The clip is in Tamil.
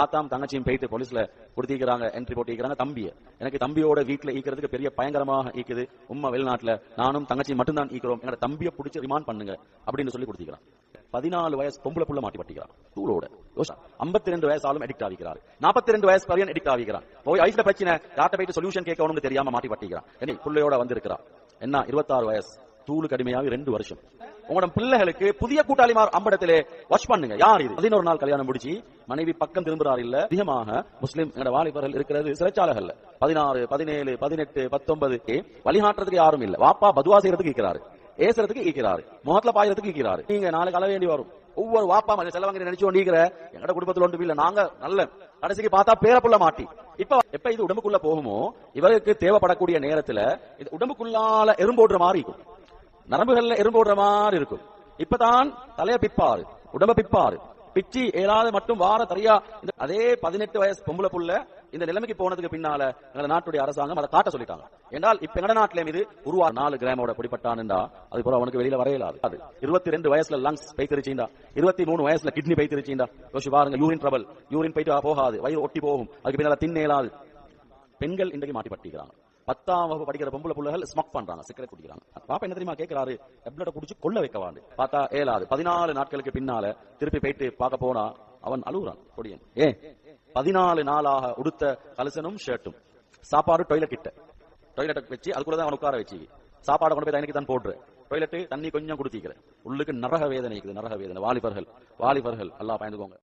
தாத்தாம் தங்கச்சியும் போயிட்டு போலீஸ்ல கொடுத்திருக்கிறாங்க, என்ட்ரி போட்டிருக்கிறாங்க. தம்பிய எனக்கு தம்பியோட வீட்டுல ஈக்கிறதுக்கு பெரிய பயங்கரமாக ஈக்குது. உம்மா வெளிநாட்டுல, நானும் தங்கச்சி மட்டும்தான் ஈக்கிறோம், என்னோட தம்பியை பிடிச்சி ரிமாண்ட் பண்ணுங்க அப்படின்னு சொல்லி கொடுத்திருக்கிறான். 14 வயசு பொம்பளை புள்ள மாட்டி பட்டிக்கிறான் தூளோட. 52 வயசு ஆளும் எடிக்ட் ஆகிக்கிறார். 42 வயசு பையன் எடிக்ட் ஆகிக்கிறான். போய் ஐஸ்ல பிரச்சனை யார்ட்ட போயிட்டு சொல்யூஷன் கேட்கணும்னு தெரியாம மாட்டி பட்டிக்கிறான். என்ன புள்ளையோட வந்திருக்கிறான். என்ன 26 வயசு, தூளு கடுமையாகி 2 வருஷம். உங்களோட பிள்ளைகளுக்கு புதிய கூட்டாளிமார் அம்படத்திலே வாட்ச் பண்ணுங்க. யார் இது? 11 நாள் கல்யாணம் முடிச்சு மனைவி பக்கம் திரும்புறாரு இல்ல. அதிகமாக முஸ்லிம் வாலிபர்கள் இருக்கிறது சிறைச்சாலைகள்ல. 16, 17, 18, 19 வழிகாட்டுறதுக்கு யாரும் இல்ல. வாப்பா பதுவா செய்யறதுக்கு இருக்கிறாரு, ஏசுறதுக்கு ஈக்கிறாரு, முகத்துல பாயறதுக்கு ஈக்கிறாரு. நீங்க நாளைக்கு அள வேண்டி வரும். ஒவ்வொரு வாப்பா செலவங்க நினைச்சு கொண்டிருக்கிற எங்கட குடும்பத்தில் ஒன்று இல்ல, நாங்க நல்ல கடைசிக்கு பார்த்தா பேரப்புள்ள மாட்டி. எப்ப இது உடம்புக்குள்ள போகுமோ இவருக்கு தேவைப்படக்கூடிய நேரத்துல இது உடம்புக்குள்ளால எறும்போடுற மாதிரி இருக்கும், நரம்புகள்ல எறும்போடுற மாதிரி இருக்கும். இப்பதான் தலைய பிப்பாரு, உடம்ப பிப்பாரு, பிச்சி ஏழாவது மட்டும் வார தரியா. அதே 18 வயசு பொம்பளை புள்ள இந்த நிலைமைக்கு போனதுக்கு பின்னால எங்க நாட்டுடைய அரசாங்கம் அதை காட்ட சொல்லிட்டாங்க. என்றால் இப்ப எங்க நாட்டில இது உருவா 4 கிராமோட பிடிப்பட்டான்டா அது போல அவனுக்கு வெளியில வரையலாது. அது 22 வயசுல லங்ஸ் பைத்திருச்சீண்டா, 23 வயசுல கிட்னி பைத்திருச்சீண்டா. யோசிச்சு பாருங்க, யூரின் ட்ரபிள், யூரின் போயிட்டு போகாது, வயிறு ஒட்டி போகும், அதுக்கு பின்னால தின்னேலாது. பெண்கள் இன்றைக்கு மாட்டி பட்டிக்கிறாங்க. 10ஆம் வகுப்பு படிக்கிற பொம்பளை புள்ளைகள் ஸ்மோக் பண்றாங்க, சிகரெட் குடிக்கிறாங்க. பாப்பா என்ன தெரியுமா கேட்கிறாரு, டெப்லெட் குடிச்சு கொள்ள வைக்கவாண்டு பார்த்தா ஏலாது. 14 நாட்களுக்கு பின்னால திருப்பி போயிட்டு பார்க்க போனா அவன் அழுகுறான் கொடியன். 14 நாளாக உடுத்த கலசனும் ஷர்ட்டும், சாப்பாடு டாய்லெட் கிட்ட, டாய்லெட் வச்சு அதுக்குள்ளதான் அவன் உட்கார வச்சு சாப்பாடு கொண்டு போய் எனக்கு தான் போடுற, டாய்லெட் தண்ணி கொஞ்சம் குடுத்திக்கிற. உள்ளுக்கு நரக வேதனை இருக்குது, நரக வேதனை. வாலிபர்கள் அல்லாஹ் பயந்துக்கோங்க.